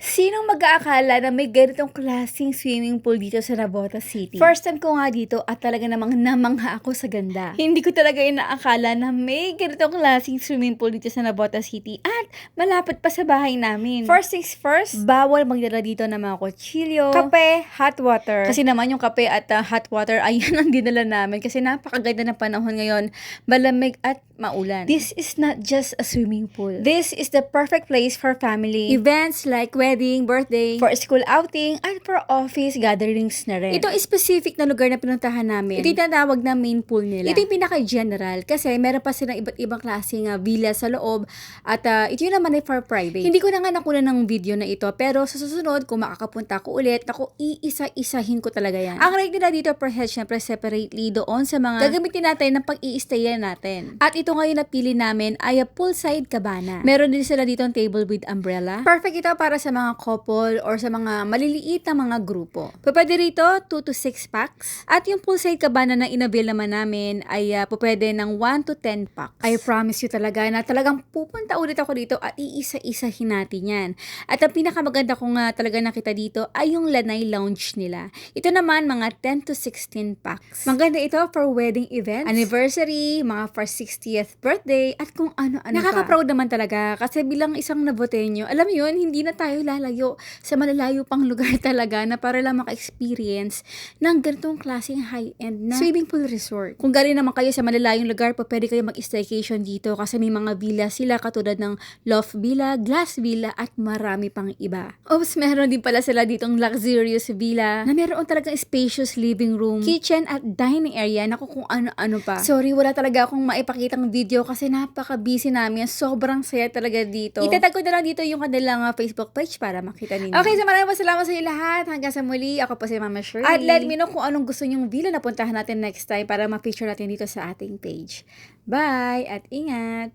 Sinong mag-aakala na may ganitong klaseng swimming pool dito sa Navotas City? First time ko nga dito at talaga namang namangha ako sa ganda. Hindi ko talaga inaakala na may ganitong klaseng swimming pool dito sa Navotas City at malapit pa sa bahay namin. First things first, bawal magdala dito ng mga kutsilyo, kape, hot water. Kasi naman yung kape at hot water ay yan ang dinala namin kasi napakaganda ng panahon ngayon, malamig at maulan. This is not just a swimming pool. This is the perfect place for family events like wedding, birthday, for school outing, at for office gatherings na rin. Ito specific na lugar na pinuntahan namin. Ito yung tinatawag na main pool nila. Ito yung pinaka-general kasi meron pa silang iba't ibang klaseng villa sa loob at ito yung naman ay for private. Hindi ko na nga nakuha ng video na ito pero sa susunod kung makakapunta ko ulit, ako iisa-isahin ko talaga yan. Ang rate nila dito per head syempre separately doon sa mga gagamitin natin ng pag-i-stayan natin. At ito ngayon napili namin ay poolside cabana. Meron din sila dito ang table with umbrella. Perfect ito para sa mga couple or sa mga maliliit na mga grupo. Pwede rito 2 to 6 packs. At yung poolside cabana na inabil naman namin ay pwede ng 1 to 10 packs. I promise you talaga na talagang pupunta ulit ako dito at iisa-isahin natin yan. At ang pinakamaganda ko nga talaga nakita dito ay yung lanai lounge nila. Ito naman mga 10 to 16 packs. Maganda ito for wedding events, anniversary, mga for 60th birthday, at kung ano-ano pa. Nakaka-proud naman talaga kasi bilang isang Navoteño, alam mo yun, hindi na tayo lalayo sa malalayo pang lugar talaga na para lang maka-experience ng ganitong klaseng high-end na swimming pool resort. Kung galing naman kayo sa malalayong lugar, pwede kayo mag-staycation dito kasi may mga villa sila katulad ng Loft Villa, Glass Villa, at marami pang iba. Oops, meron din pala sila ditong luxurious villa na meron talagang spacious living room, kitchen, at dining area. Naku, kung ano-ano pa. Sorry, wala talaga akong maipakitang video kasi napaka-busy namin. Sobrang saya talaga dito. Itatag ko na lang dito yung kanilang Facebook page para makita ninyo. Okay, so maraming salamat sa inyo lahat. Hanggang sa muli, ako po si Mama Shirley. At let me know kung anong gusto nyong villa na puntahan natin next time para ma-feature natin dito sa ating page. Bye! At ingat!